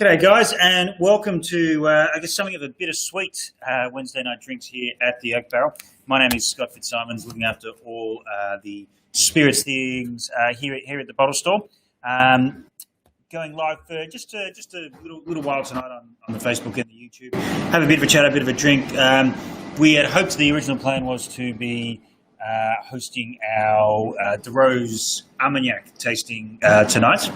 G'day guys, and welcome to, I guess, something of a bittersweet Wednesday night drinks here at the Oak Barrel. My name is Scott Fitzsimons, looking after all the spirits things here at the bottle store. Going live for just a little while tonight on the Facebook and the YouTube. Have a bit of a chat, a bit of a drink. We had hoped the original plan was to be hosting our Darroze Armagnac tasting tonight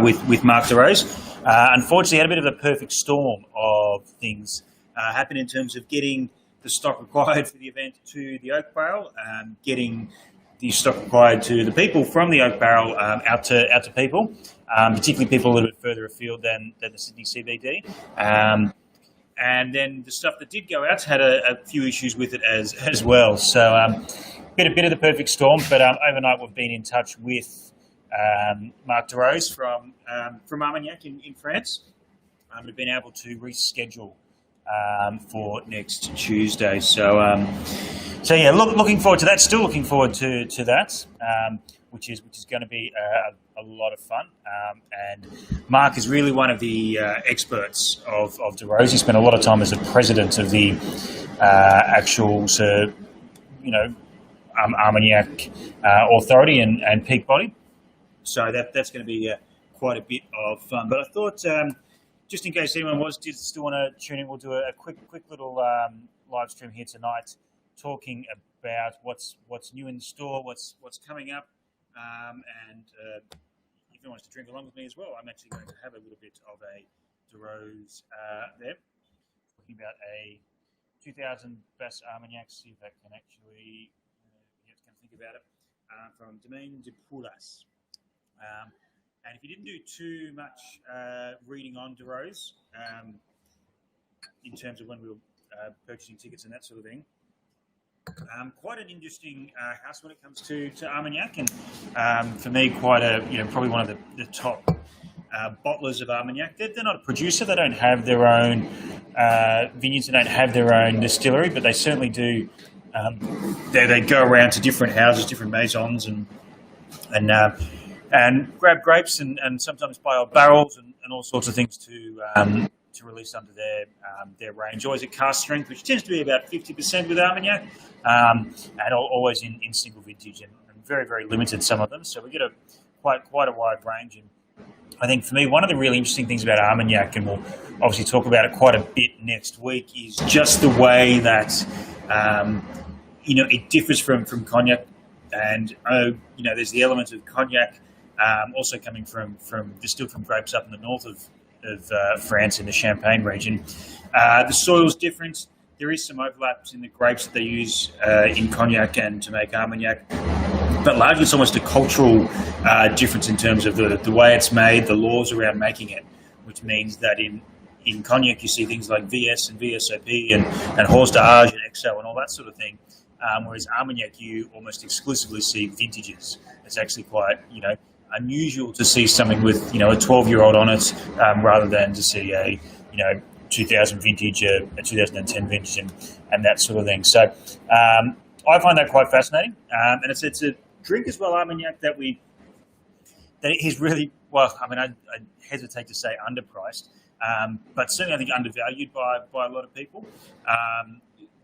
with Mark Darroze. Unfortunately, had a bit of a perfect storm of things happen in terms of getting the stock required for the event to the Oak Barrel, getting the stock required to the people from the Oak Barrel out to people, particularly people a little bit further afield than the Sydney CBD. And then the stuff that did go out had a few issues with it as well. So bit of the perfect storm, but overnight we've been in touch with Mark Darroze from Armagnac in France. We've been able to reschedule for next Tuesday. So yeah, looking forward to that. Still looking forward to that, which is going to be a lot of fun. And Mark is really one of the experts of Darroze. He spent a lot of time as the president of the actual Armagnac Authority and peak body. So that's going to be quite a bit of fun. But I thought, just in case anyone did still want to tune in, we'll do a quick little live stream here tonight, talking about what's new in the store, what's coming up, and if anyone wants to drink along with me as well, I'm actually going to have a little bit of a Darroze there. Talking about a 2000 Bass Armagnac, see if I can actually think about it, from Domaine de Poulas. And if you didn't do too much reading on Darroze, in terms of when we were purchasing tickets and that sort of thing, quite an interesting house when it comes to Armagnac, and for me, quite probably one of the top bottlers of Armagnac. They're not a producer; they don't have their own vineyards, they don't have their own distillery, but they certainly do. They go around to different houses, different maisons, and grab grapes and sometimes buy old barrels and all sorts of things to release under their range. Always at cask strength, which tends to be about 50% with Armagnac, and always in single vintage and very, very limited, some of them. So we get quite a wide range. And I think for me, one of the really interesting things about Armagnac, and we'll obviously talk about it quite a bit next week, is just the way that it differs from cognac. And there's the element of cognac also coming from distilled from grapes up in the north of France in the Champagne region. The soil's different. There is some overlaps in the grapes that they use in cognac and to make Armagnac, but largely it's almost a cultural difference in terms of the way it's made, the laws around making it, which means that in cognac you see things like VS and VSOP and Horse d'Arge and XO and all that sort of thing. Whereas Armagnac, you almost exclusively see vintages. It's actually quite, unusual to see something with, a 12-year-old on it, rather than to see a, 2000 vintage, a 2010 vintage, and that sort of thing. So I find that quite fascinating, and it's a drink as well, Armagnac, that is really, well, I hesitate to say underpriced, but certainly I think undervalued by a lot of people.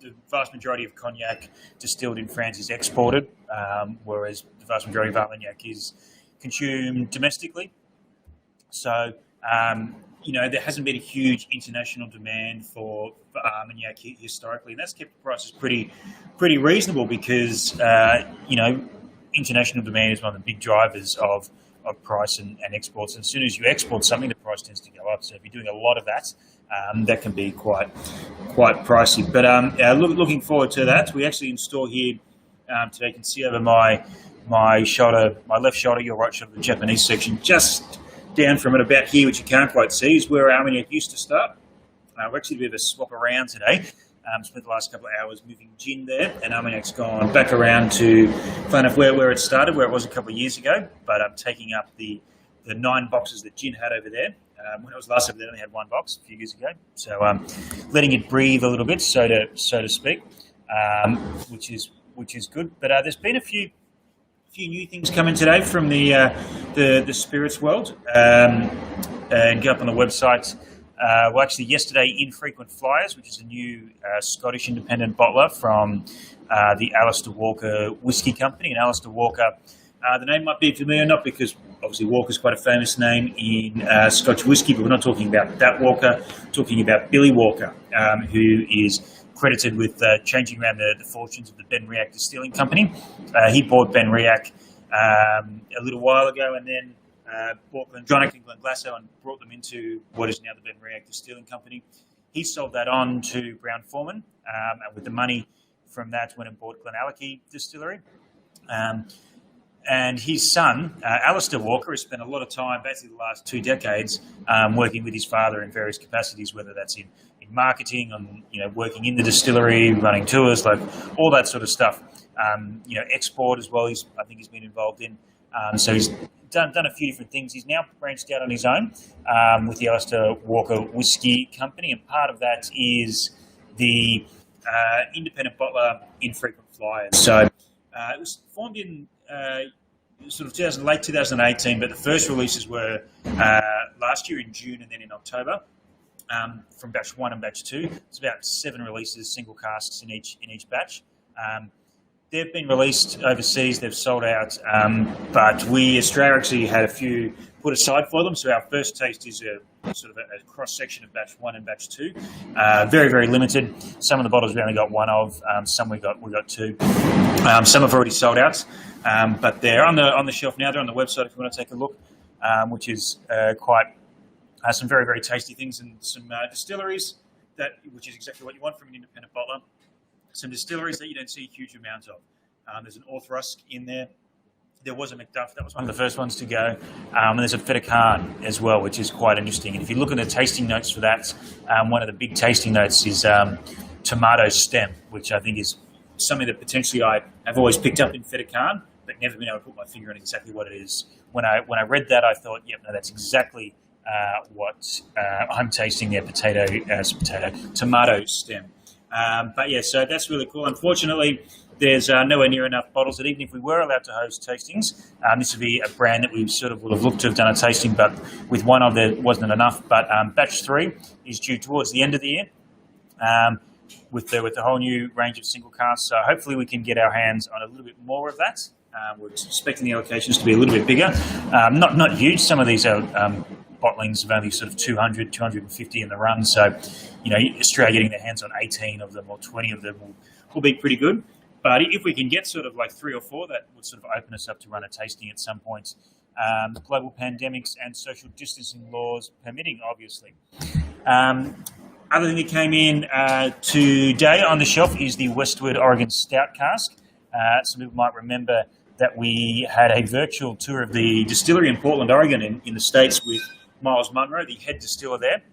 The vast majority of cognac distilled in France is exported, whereas the vast majority of Armagnac is consumed domestically. So, there hasn't been a huge international demand for Armagnac historically, and that's kept the prices pretty reasonable because, international demand is one of the big drivers of price and exports. And as soon as you export something, the price tends to go up. So if you're doing a lot of that, that can be quite pricey. But looking forward to that. We actually in store here today. You can see over my shoulder, my left shoulder, your right shoulder, the Japanese section, just down from it about here, which you can't quite see, is where Armagnac used to start. We're actually a bit of a swap around today. Spent the last couple of hours moving gin there, and Armagnac's gone back around to kind of where it started, where it was a couple of years ago. But I'm taking up the 9 boxes that gin had over there. When I was last over there, I only had 1 box a few years ago. So letting it breathe a little bit, so to speak, which is good. But there's been a few few new things coming today from the spirits world, and go up on the website. Well, actually, yesterday, Infrequent Flyers, which is a new Scottish independent bottler from the Alistair Walker Whisky Company. And Alistair Walker, the name might be familiar, not because obviously Walker's quite a famous name in Scotch whisky, but we're not talking about that Walker, we're talking about Billy Walker, who is credited with changing around the fortunes of the Benriach Distilling Company. He bought Benriach a little while ago, and then bought Glendronach and Glenglassaugh and brought them into what is now the Benriach Distilling Company. He sold that on to Brown-Forman, and with the money from that went and bought Glenallachie Distillery. And his son, Alistair Walker, has spent a lot of time, basically the last 2 decades, working with his father in various capacities, whether that's in marketing, on working in the distillery, running tours, like all that sort of stuff. Export as well. I think he's been involved in. So he's done a few different things. He's now branched out on his own with the Alistair Walker Whisky Company, and part of that is the independent bottler Infrequent Flyers. So it was formed in sort of late 2018, but the first releases were last year in June and then in October. From batch 1 and batch 2. It's about 7 releases, single casks in each batch. They've been released overseas, they've sold out, but we, Australia, actually had a few put aside for them. So our first taste is a sort of a cross-section of batch 1 and batch 2. Very, very limited. Some of the bottles we only got 1 of, some we got 2. Some have already sold out, but they're on the shelf now. They're on the website if you want to take a look, which is quite... some very, very tasty things, and some distilleries, which is exactly what you want from an independent bottler. Some distilleries that you don't see a huge amount of. There's an Orthrusk in there. There was a Macduff. That was one of the first ones to go. And there's a Fettercairn as well, which is quite interesting. And if you look at the tasting notes for that, one of the big tasting notes is tomato stem, which I think is something that potentially I have always picked up in Fettercairn, but never been able to put my finger on exactly what it is. When I read that, I thought, yep, no, that's exactly what I'm tasting there, tomato stem. But yeah, so that's really cool. Unfortunately, there's nowhere near enough bottles that even if we were allowed to host tastings, this would be a brand that we sort of would have looked to have done a tasting, but with one of there wasn't enough. But batch 3 is due towards the end of the year with the whole new range of single casks. So hopefully we can get our hands on a little bit more of that. We're expecting the allocations to be a little bit bigger. Not huge. Some of these are bottlings of only sort of 200, 250 in the run. So, Australia getting their hands on 18 of them or 20 of them will be pretty good. But if we can get sort of like 3 or 4, that would sort of open us up to run a tasting at some point. Global pandemics and social distancing laws permitting, obviously. Other thing that came in today on the shelf is the Westward Oregon Stout Cask. Some people might remember that we had a virtual tour of the distillery in Portland, Oregon, in the States with Miles Munro, the head distiller there,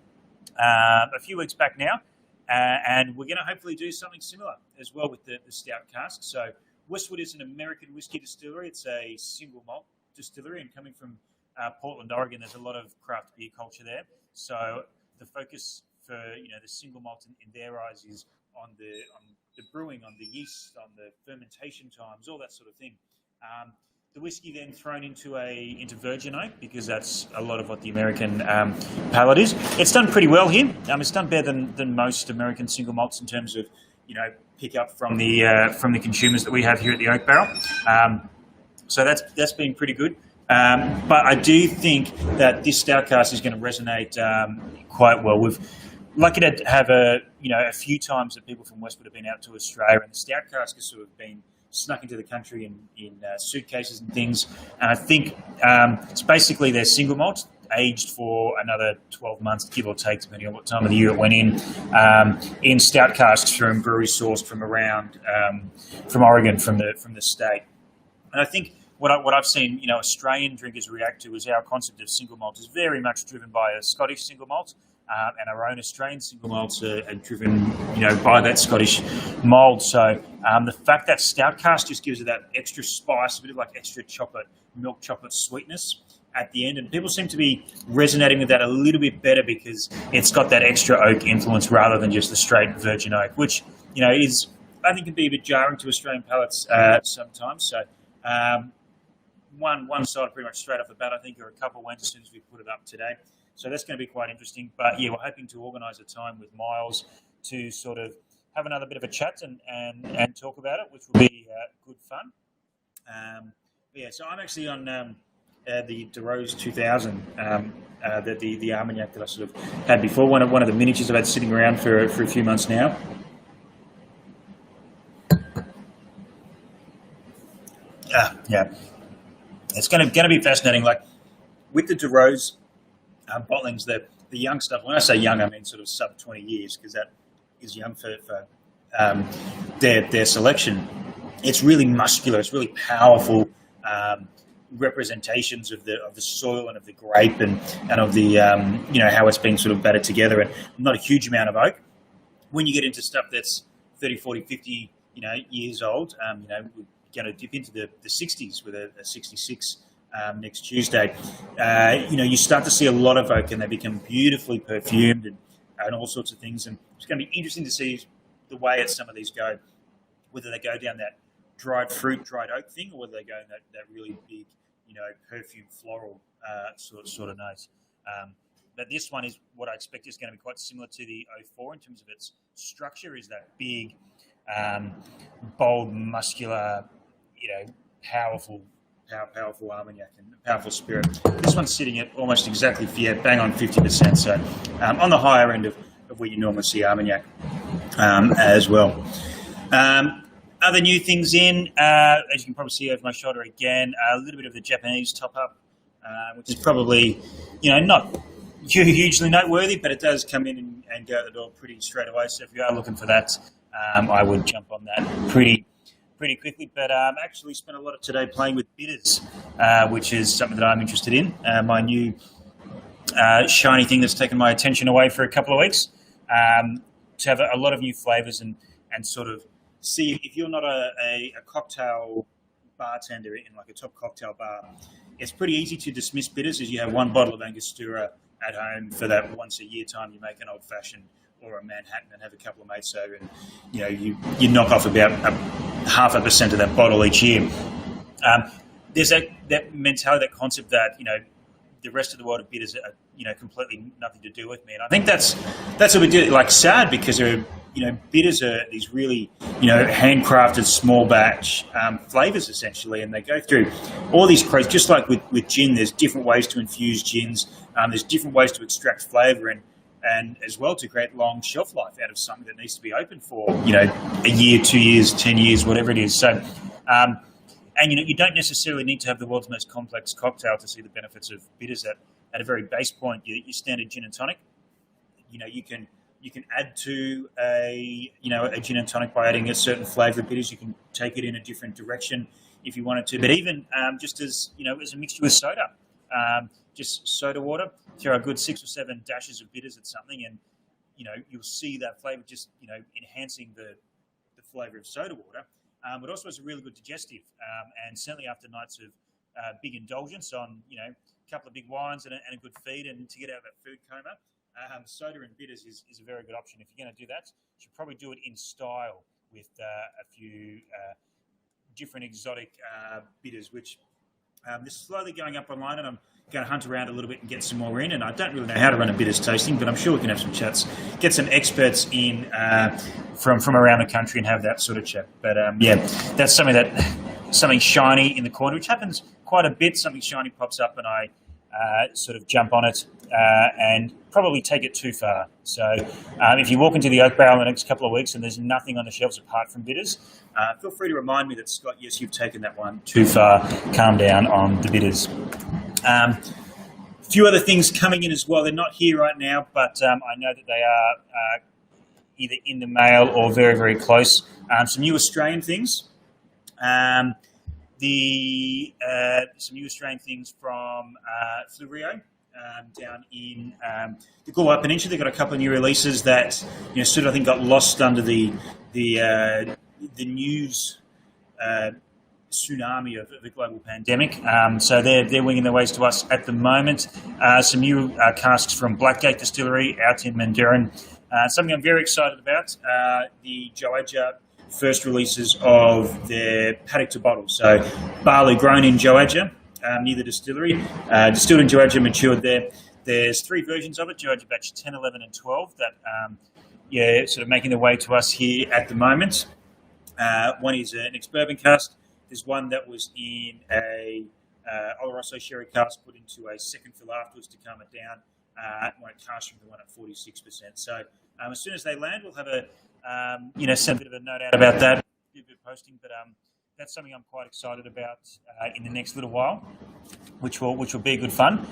a few weeks back now. And we're going to hopefully do something similar as well with the stout cask. So Westwood is an American whiskey distillery. It's a single malt distillery, and coming from Portland, Oregon, there's a lot of craft beer culture there. So the focus for the single malt in their eyes is on the brewing, on the yeast, on the fermentation times, all that sort of thing. The whiskey then thrown into virgin oak, because that's a lot of what the American palate is. It's done pretty well here. It's done better than most American single malts in terms of pick up from the consumers that we have here at the Oak Barrel. So that's been pretty good. But I do think that this stout cask is going to resonate quite well. We've lucky to have a few times that people from Westwood have been out to Australia, and the stout cask has sort of been snuck into the country in suitcases and things. And I think it's basically their single malt aged for another 12 months, give or take, depending on what time of the year it went in stout casks from breweries sourced from around from Oregon, from the state. And I think what I've seen Australian drinkers react to is our concept of single malt is very much driven by a Scottish single malt. And our own Australian single malts are driven, by that Scottish mould. So the fact that stout cask just gives it that extra spice, a bit of like extra milk chocolate sweetness at the end. And people seem to be resonating with that a little bit better because it's got that extra oak influence rather than just the straight virgin oak, which, is, I think, can be a bit jarring to Australian palates sometimes. So one side pretty much straight off the bat, I think, or a couple went as soon as we put it up today. So that's going to be quite interesting. But yeah, we're hoping to organise a time with Miles to sort of have another bit of a chat and talk about it, which will be good fun. Yeah, so I'm actually on the Darroze 2000, the Armagnac that I sort of had before. One of the miniatures I've had sitting around for a few months now. Yeah, it's going to be fascinating. Like with the Darroze bottlings, the young stuff. When I say young, I mean sort of sub 20 years, because that is young for their selection. It's really muscular. It's really powerful representations of the soil and of the grape and of the how it's been sort of battered together, and not a huge amount of oak. When you get into stuff that's 30, 40, 50 years old, we're going to dip into the 60s with a 66 next Tuesday. You start to see a lot of oak, and they become beautifully perfumed and all sorts of things. And it's going to be interesting to see the way some of these go, whether they go down that dried fruit, dried oak thing, or whether they go in that really big, perfume floral sort of note. But this one is what I expect is going to be quite similar to the 04 in terms of its structure. Is that big, bold, muscular, powerful Armagnac and powerful spirit. This one's sitting at almost exactly, bang on 50%. So on the higher end of where you normally see Armagnac as well. Other new things in, as you can probably see over my shoulder again, a little bit of the Japanese top-up, which is probably, not hugely noteworthy, but it does come in and go out the door pretty straight away. So if you are looking for that, I would jump on that pretty quickly. But actually spent a lot of today playing with bitters, which is something that I'm interested in. My new shiny thing that's taken my attention away for a couple of weeks, to have a lot of new flavours and sort of see if you're not a cocktail bartender in like a top cocktail bar, it's pretty easy to dismiss bitters as you have one bottle of Angostura at home for that once a year time you make an old fashioned or a Manhattan and have a couple of mates over, and you knock off about 0.5% of that bottle each year. There's that mentality, that concept that the rest of the world of bitters are completely nothing to do with me, and I think that's what we do. Like sad because bitters are these really handcrafted small batch flavors essentially, and they go through all these just like with gin. There's different ways to infuse gins. There's different ways to extract flavor and as well to create long shelf life out of something that needs to be open for a year, 2 years, 10 years, whatever it is. So and you don't necessarily need to have the world's most complex cocktail to see the benefits of bitters. At a very base point, your standard gin and tonic, you can add to a gin and tonic by adding a certain flavour of bitters. You can take it in a different direction if you wanted to. But even just as as a mixture with soda, just soda water, throw a good 6 or 7 dashes of bitters at something, and you'll see that flavour just enhancing the flavour of soda water. But also it's a really good digestive, and certainly after nights of big indulgence on a couple of big wines and a good feed, and to get out of that food coma. Soda and bitters is a very good option. If you're going to do that, you should probably do it in style with a few different exotic bitters, which they're slowly going up online, and I'm going to hunt around a little bit and get some more in. And I don't really know how to run a bitters tasting, but I'm sure we can have some chats, get some experts in from around the country and have that sort of chat. But that's something shiny in the corner, which happens quite a bit. Something shiny pops up and I sort of jump on it and probably take it too far. So if you walk into the Oak Barrel in the next couple of weeks and there's nothing on the shelves apart from bitters, feel free to remind me that, Scott, yes, you've taken that one too far. Calm down on the bitters. A few other things coming in as well. They're not here right now, but I know that they are either in the mail or very, very close. Some new Australian things. Some new Australian things from Flurio down in the Galway Peninsula. They've got a couple of new releases that sort of I think got lost under the news tsunami of the global pandemic. So they're winging their ways to us at the moment. Some new casks from Blackgate Distillery out in Mandarin. Something I'm very excited about. The Joadja first releases of their paddock to bottle. So barley grown in Joadja, near the distillery. Distilled in Georgia, matured there. There's 3 versions of it: Georgia batch 10, 11, and 12. That sort of making their way to us here at the moment. One is an ex-bourbon cask. There's one that was in a Oloroso sherry cask, put into a second fill afterwards to calm it down. When it casts from the one at 46%. So as soon as they land, we'll have send a bit of a note out about that, do a bit of posting. But that's something I'm quite excited about in the next little while, which will be good fun,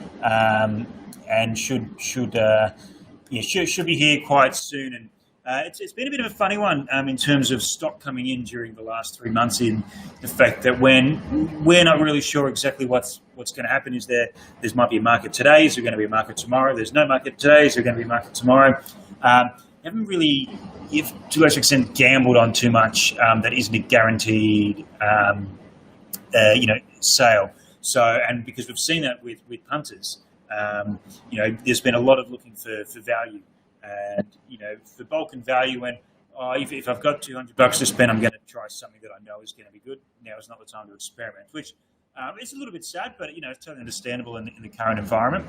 and should be here quite soon. And it's been a bit of a funny one in terms of stock coming in during the last 3 months. In the fact that when we're not really sure exactly what's going to happen, might be a market today, is there going to be a market tomorrow? There's no market today, is there going to be a market tomorrow? Haven't really, to a large extent, gambled on too much that isn't a guaranteed, sale. So, and because we've seen that with punters, there's been a lot of looking for value, and for bulk and value. And if I've got $200 to spend, I'm going to try something that I know is going to be good. Now is not the time to experiment, which it's a little bit sad, but it's totally understandable in the current environment.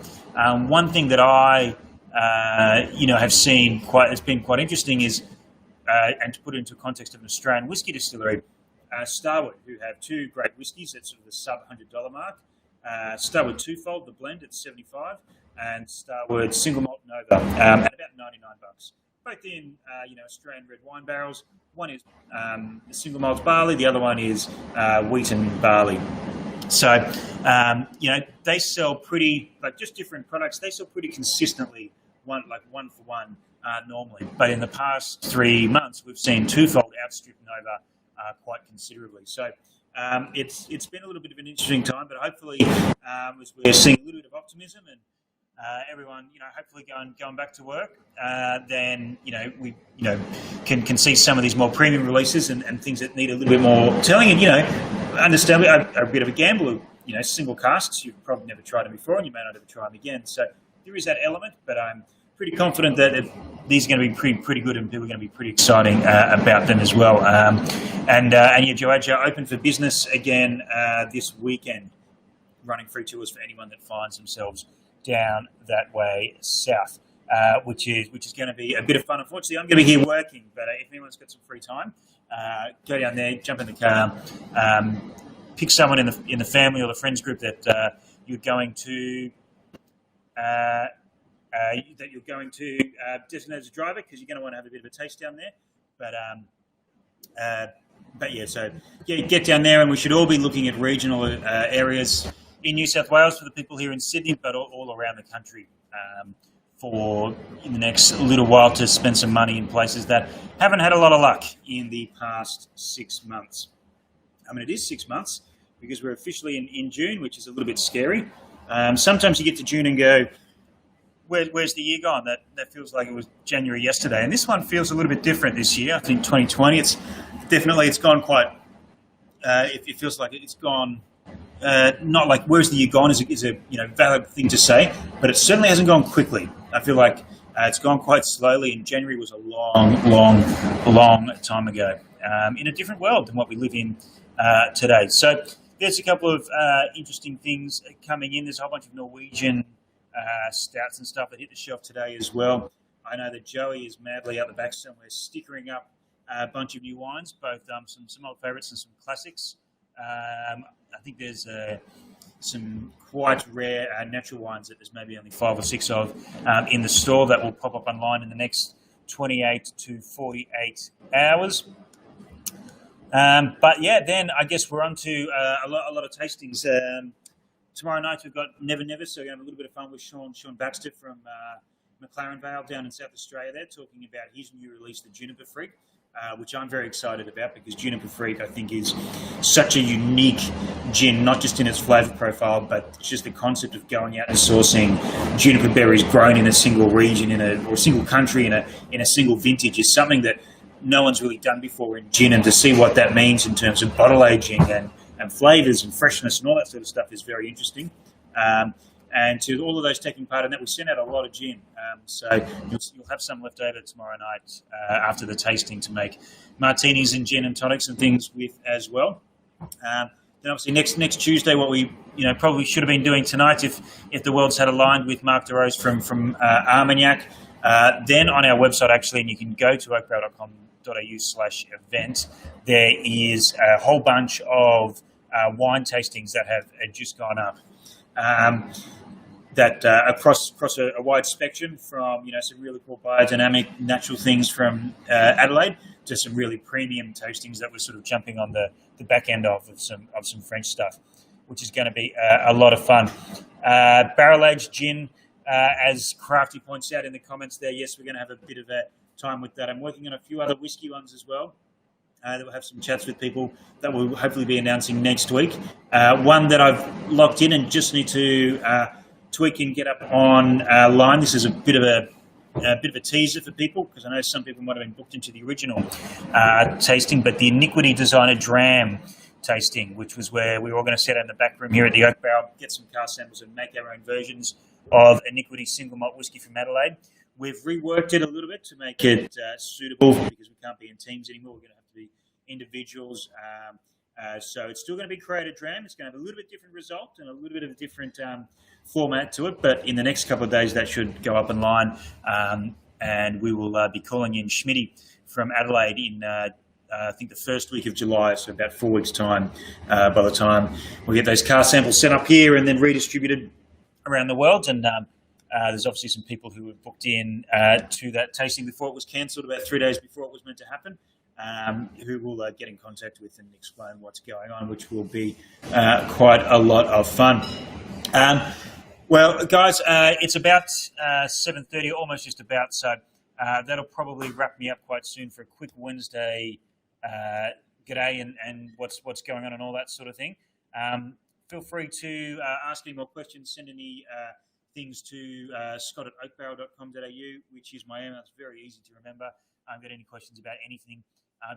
One thing that I have seen has been quite interesting is, and to put it into context of an Australian whiskey distillery, Starwood, who have 2 great whiskies at sort of the sub $100 mark. Starwood Twofold, the blend, at $75, and Starwood Single Malt Nova at about $99. Both in Australian red wine barrels. One is the single malt barley, the other one is wheaten barley. So they sell pretty, just different products. They sell pretty consistently, one for one normally. But in the past 3 months, we've seen Twofold outstrip Nova quite considerably. So it's been a little bit of an interesting time, but hopefully as we're seeing a little bit of optimism and everyone, hopefully going back to work, then we can see some of these more premium releases and things that need a little bit more telling. And understandably, a bit of a gamble. Single casks, you've probably never tried them before, and you may not ever try them again. So there is that element, but I'm pretty confident that these are going to be pretty good, and people are going to be pretty exciting about them as well. Georgia open for business again this weekend, running free tours for anyone that finds themselves down that way south, which is going to be a bit of fun. Unfortunately, I'm going to be here working, but if anyone's got some free time, go down there, jump in the car, pick someone in the family or the friends group that you're going to designate as a driver, because you're going to want to have a bit of a taste down there. So get down there, and we should all be looking at regional areas in New South Wales for the people here in Sydney, but all around the country for in the next little while to spend some money in places that haven't had a lot of luck in the past 6 months. I mean, it is 6 months because we're officially in June, which is a little bit scary. Sometimes you get to June and go, where's the year gone? That feels like it was January yesterday. And this one feels a little bit different this year. I think 2020, it's gone quite, it feels like it's gone, not like where's the year gone is a valid thing to say, but it certainly hasn't gone quickly. I feel like it's gone quite slowly, and January was a long time ago, in a different world than what we live in today. So there's a couple of interesting things coming in. There's a whole bunch of Norwegian stouts and stuff that hit the shelf today as well. I know that Joey is madly out the back somewhere stickering up a bunch of new wines, both some old favourites and some classics. I think there's some quite rare natural wines that there's maybe only 5 or 6 of in the store that will pop up online in the next 28 to 48 hours. Then I guess we're on to a lot of tastings. Tomorrow night we've got Never Never, so we're going to have a little bit of fun with Sean Baxter from McLaren Vale down in South Australia there, talking about his new release, the Juniper Freak, which I'm very excited about, because Juniper Freak, I think, is such a unique gin, not just in its flavour profile, but just the concept of going out and sourcing juniper berries grown in a single region or a single country in a single vintage is something that no one's really done before in gin, and to see what that means in terms of bottle aging and flavours and freshness and all that sort of stuff is very interesting. And to all of those taking part in that, we sent out a lot of gin. So you'll have some left over tomorrow night after the tasting to make martinis and gin and tonics and things with as well. Then obviously next Tuesday, what we probably should have been doing tonight if the worlds had aligned with Mark Darroze from Armagnac. Then on our website actually, and you can go to oakbarrel.com.au/event. There is a whole bunch of wine tastings that have just gone up. That across a wide spectrum, from some really cool biodynamic natural things from Adelaide to some really premium tastings that were sort of jumping on the back end of some French stuff, which is going to be a lot of fun. Barrel aged gin, as Crafty points out in the comments there. Yes, we're going to have a bit of a time with that. I'm working on a few other whiskey ones as well. That we'll have some chats with people that we'll hopefully be announcing next week. One that I've locked in and just need to tweak and get up online. This is a bit of a teaser for people, because I know some people might have been booked into the original tasting, but the Iniquity Designer Dram tasting, which was where we were all going to sit in the back room here at the Oak Barrel, get some car samples and make our own versions of Iniquity single malt whiskey from Adelaide. We've reworked it a little bit to make it suitable, because we can't be in teams anymore. We're going to have to be individuals. So it's still going to be created dram. It's going to have a little bit different result and a little bit of a different format to it. But in the next couple of days, that should go up online. And we will be calling in Schmitty from Adelaide in, I think, the first week of July, so about 4 weeks' time, by the time we get those car samples set up here and then redistributed around the world. And there's obviously some people who were booked in to that tasting before it was cancelled, about 3 days before it was meant to happen. Who will get in contact with and explain what's going on, which will be quite a lot of fun. Well, guys, it's about 7:30, almost just about, so that'll probably wrap me up quite soon for a quick Wednesday g'day and what's going on and all that sort of thing. Feel free to ask any more questions, send any things to scott@oakbarrel.com.au, which is my email. It's very easy to remember. I've got any questions about anything.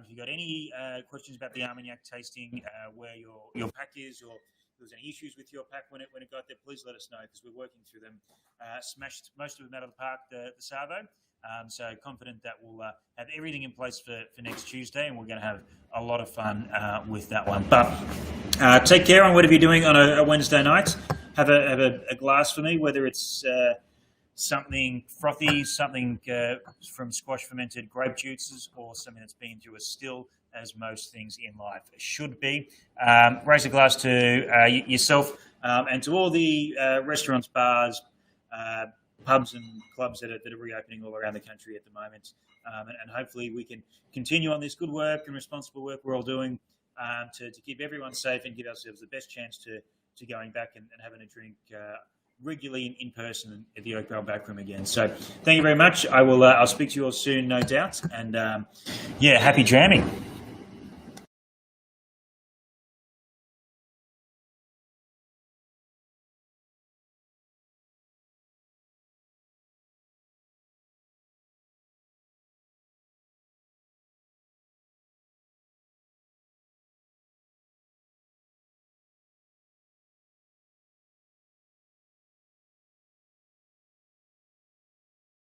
If you've got any questions about the Armagnac tasting, where your pack is, or if there was any issues with your pack when it got there, please let us know, because we're working through them. Smashed most of them out of the park, the Savo. So confident that we'll have everything in place for next Tuesday, and we're going to have a lot of fun with that one. But take care on whatever you're doing on a Wednesday night. Have a glass for me, whether it's something frothy, something from squash fermented grape juices, or something that's been through a still, as most things in life should be. Raise a glass to yourself and to all the restaurants, bars, pubs and clubs that are reopening all around the country at the moment. And hopefully we can continue on this good work and responsible work we're all doing to keep everyone safe and give ourselves the best chance to going back and having a drink regularly in person at the Oak Barrel backroom again. So thank you very much. I'll speak to you all soon, no doubt. And happy jamming.